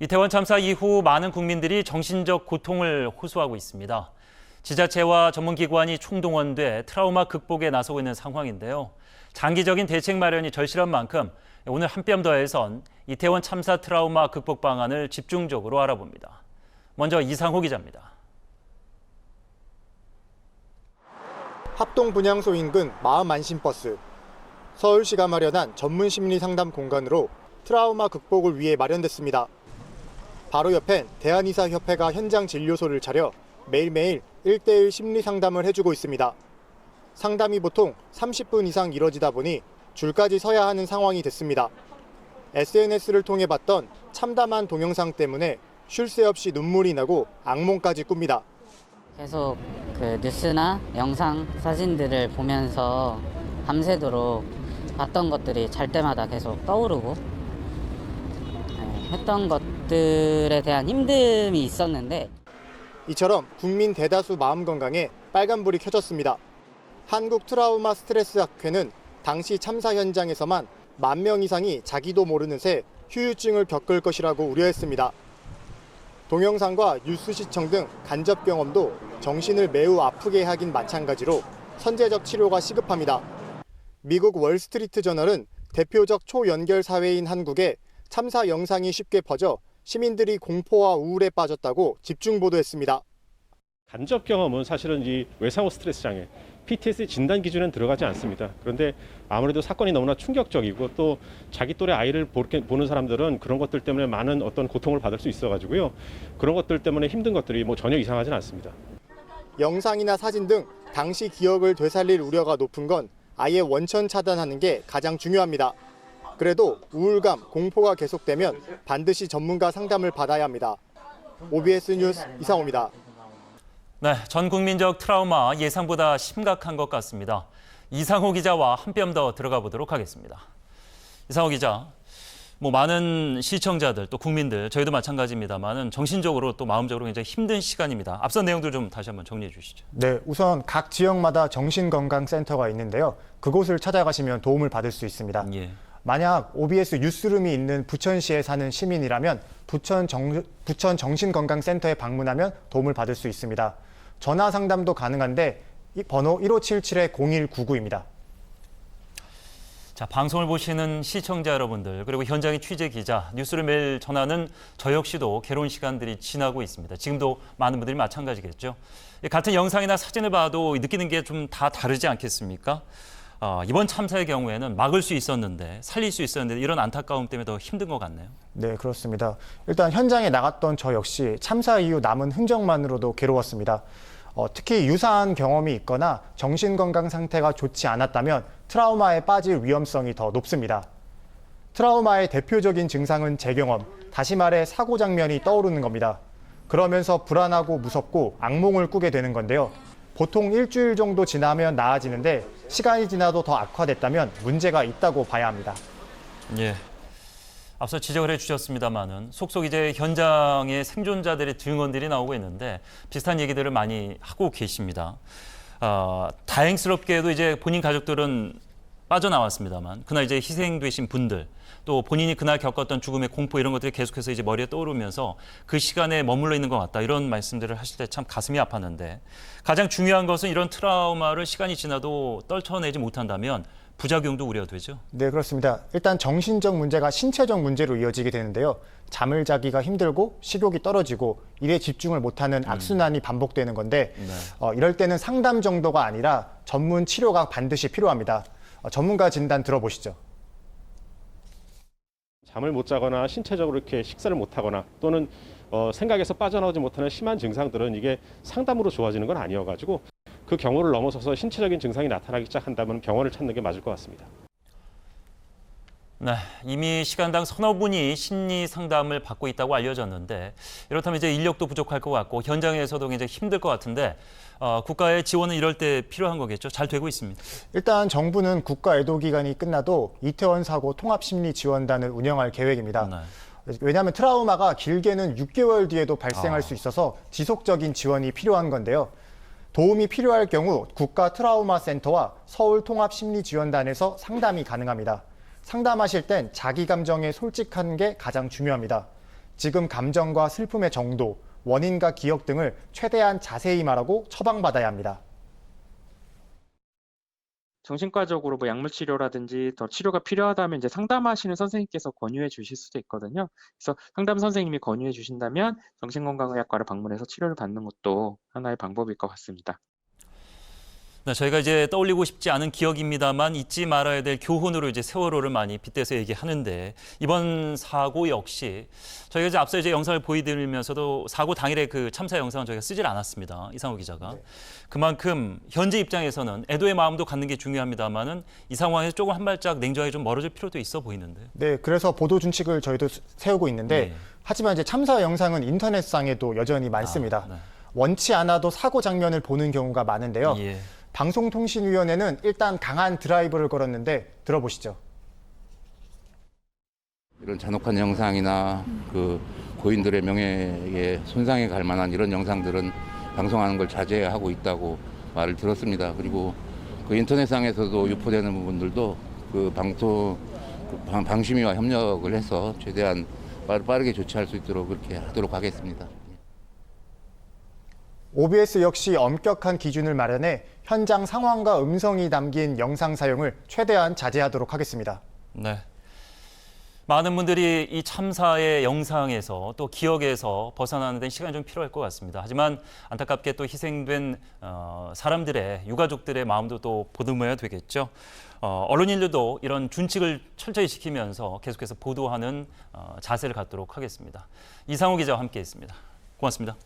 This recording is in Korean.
이태원 참사 이후 많은 국민들이 정신적 고통을 호소하고 있습니다. 지자체와 전문기관이 총동원돼 트라우마 극복에 나서고 있는 상황인데요. 장기적인 대책 마련이 절실한 만큼 오늘 한 뼘 더해선 이태원 참사 트라우마 극복 방안을 집중적으로 알아봅니다. 먼저 이상호 기자입니다. 합동 분향소 인근 마음안심버스. 서울시가 마련한 전문 심리 상담 공간으로 트라우마 극복을 위해 마련됐습니다. 바로 옆엔 대한의사협회가 현장 진료소를 차려 매일매일 1:1 심리 상담을 해주고 있습니다. 상담이 보통 30분 이상 이뤄지다 보니 줄까지 서야 하는 상황이 됐습니다. SNS를 통해 봤던 참담한 동영상 때문에 쉴 새 없이 눈물이 나고 악몽까지 꿉니다. 계속 그 뉴스나 영상, 사진들을 보면서 밤새도록 봤던 것들이 잘 때마다 계속 떠오르고 했던 것들에 대한 힘듦이 있었는데 이처럼 국민 대다수 마음 건강에 빨간불이 켜졌습니다. 한국 트라우마 스트레스 학회는 당시 참사 현장에서만 10,000명 이상이 자기도 모르는 새 후유증을 겪을 것이라고 우려했습니다. 동영상과 뉴스 시청 등 간접 경험도 정신을 매우 아프게 하긴 마찬가지로 선제적 치료가 시급합니다. 미국 월스트리트 저널은 대표적 초연결 사회인 한국에 참사 영상이 쉽게 퍼져 시민들이 공포와 우울에 빠졌다고 집중 보도했습니다. 간접 경험은 사실은 이 외상후 스트레스 장애, PTSD 진단 기준에는 들어가지 않습니다. 그런데 아무래도 사건이 너무나 충격적이고 또 자기 또래 아이를 보는 사람들은 그런 것들 때문에 많은 어떤 고통을 받을 수 있어가지고요. 그런 것들 때문에 힘든 것들이 전혀 이상하진 않습니다. 영상이나 사진 등 당시 기억을 되살릴 우려가 높은 건 아예 원천 차단하는 게 가장 중요합니다. 그래도 우울감, 공포가 계속되면 반드시 전문가 상담을 받아야 합니다. OBS 뉴스 이상호입니다. 네, 전 국민적 트라우마 예상보다 심각한 것 같습니다. 이상호 기자와 한 뼘 더 들어가 보도록 하겠습니다. 이상호 기자, 많은 시청자들 또 국민들 저희도 마찬가지입니다만은 정신적으로 또 마음적으로 굉장히 힘든 시간입니다. 앞선 내용들 좀 다시 한번 정리해 주시죠. 네, 우선 각 지역마다 정신건강센터가 있는데요. 그곳을 찾아가시면 도움을 받을 수 있습니다. 예. 만약 OBS 뉴스룸이 있는 부천시에 사는 시민이라면 부천 정신건강센터에 방문하면 도움을 받을 수 있습니다. 전화 상담도 가능한데 이 번호 1577-0199입니다. 자, 방송을 보시는 시청자 여러분들 그리고 현장의 취재 기자, 뉴스를 매일 전하는 저 역시도 괴로운 시간들이 지나고 있습니다. 지금도 많은 분들이 마찬가지겠죠. 같은 영상이나 사진을 봐도 느끼는 게 좀 다 다르지 않겠습니까? 이번 참사의 경우에는 막을 수 있었는데 살릴 수 있었는데 이런 안타까움 때문에 더 힘든 것 같네요. 네, 그렇습니다. 일단 현장에 나갔던 저 역시 참사 이후 남은 흔적만으로도 괴로웠습니다. 특히 유사한 경험이 있거나 정신건강 상태가 좋지 않았다면 트라우마에 빠질 위험성이 더 높습니다. 트라우마의 대표적인 증상은 재경험, 다시 말해 사고 장면이 떠오르는 겁니다. 그러면서 불안하고 무섭고 악몽을 꾸게 되는 건데요. 보통 일주일 정도 지나면 나아지는데 시간이 지나도 더 악화됐다면 문제가 있다고 봐야 합니다. 예. 앞서 지적을 해주셨습니다만은 속속 이제 현장에 생존자들의 증언들이 나오고 있는데 비슷한 얘기들을 많이 하고 계십니다. 다행스럽게도 이제 본인 가족들은 빠져나왔습니다만 그날 이제 희생되신 분들 또 본인이 그날 겪었던 죽음의 공포 이런 것들이 계속해서 이제 머리에 떠오르면서 그 시간에 머물러 있는 것 같다 이런 말씀들을 하실 때 참 가슴이 아팠는데 가장 중요한 것은 이런 트라우마를 시간이 지나도 떨쳐내지 못한다면 부작용도 우려되죠? 네, 그렇습니다. 일단 정신적 문제가 신체적 문제로 이어지게 되는데요. 잠을 자기가 힘들고 식욕이 떨어지고 일에 집중을 못하는 악순환이 반복되는 건데 이럴 때는 상담 정도가 아니라 전문 치료가 반드시 필요합니다. 전문가 진단 들어보시죠. 잠을 못 자거나 신체적으로 이렇게 식사를 못 하거나 또는 생각에서 빠져나오지 못하는 심한 증상들은 이게 상담으로 좋아지는 건 아니어가지고 그 경우를 넘어서서 신체적인 증상이 나타나기 시작한다면 병원을 찾는 게 맞을 것 같습니다. 네, 이미 시간당 서너 분이 심리 상담을 받고 있다고 알려졌는데 이렇다면 이제 인력도 부족할 것 같고 현장에서도 굉장히 힘들 것 같은데 국가의 지원은 이럴 때 필요한 거겠죠? 잘 되고 있습니다. 일단 정부는 국가 애도 기간이 끝나도 이태원 사고 통합심리지원단을 운영할 계획입니다. 네. 왜냐하면 트라우마가 길게는 6개월 뒤에도 발생할 수 있어서 지속적인 지원이 필요한 건데요. 도움이 필요할 경우 국가 트라우마 센터와 서울 통합심리지원단에서 상담이 가능합니다. 상담하실 땐 자기 감정에 솔직한 게 가장 중요합니다. 지금 감정과 슬픔의 정도, 원인과 기억 등을 최대한 자세히 말하고 처방받아야 합니다. 정신과적으로 뭐 약물 치료라든지 더 치료가 필요하다면 이제 상담하시는 선생님께서 권유해 주실 수도 있거든요. 그래서 상담 선생님이 권유해 주신다면 정신건강의학과를 방문해서 치료를 받는 것도 하나의 방법일 것 같습니다. 네, 저희가 이제 떠올리고 싶지 않은 기억입니다만 잊지 말아야 될 교훈으로 이제 세월호를 많이 빗대서 얘기하는데 이번 사고 역시 저희가 이제 앞서 이제 영상을 보여드리면서도 사고 당일의 그 참사 영상은 저희가 쓰질 않았습니다. 이상호 기자가. 그만큼 현재 입장에서는 애도의 마음도 갖는 게 중요합니다만은 이 상황에서 조금 한 발짝 냉정하게 좀 멀어질 필요도 있어 보이는데. 네, 그래서 보도 준칙을 저희도 세우고 있는데 네. 하지만 이제 참사 영상은 인터넷상에도 여전히 많습니다. 네. 원치 않아도 사고 장면을 보는 경우가 많은데요. 예. 방송통신위원회는 일단 강한 드라이브를 걸었는데 들어보시죠. 이런 잔혹한 영상이나 그 고인들의 명예에 손상이 갈 만한 이런 영상들은 방송하는 걸 자제하고 있다고 말을 들었습니다. 그리고 그 인터넷상에서도 유포되는 부분들도 그 방심위와 협력을 해서 최대한 빠르게 조치할 수 있도록 그렇게 하도록 하겠습니다. OBS 역시 엄격한 기준을 마련해 현장 상황과 음성이 담긴 영상 사용을 최대한 자제하도록 하겠습니다. 네. 많은 분들이 이 참사의 영상에서 또 기억에서 벗어나는 데 시간이 좀 필요할 것 같습니다. 하지만 안타깝게 또 희생된 사람들의 유가족들의 마음도 또 보듬어야 되겠죠. 언론인들도 이런 준칙을 철저히 지키면서 계속해서 보도하는 자세를 갖도록 하겠습니다. 이상호 기자와 함께했습니다. 고맙습니다.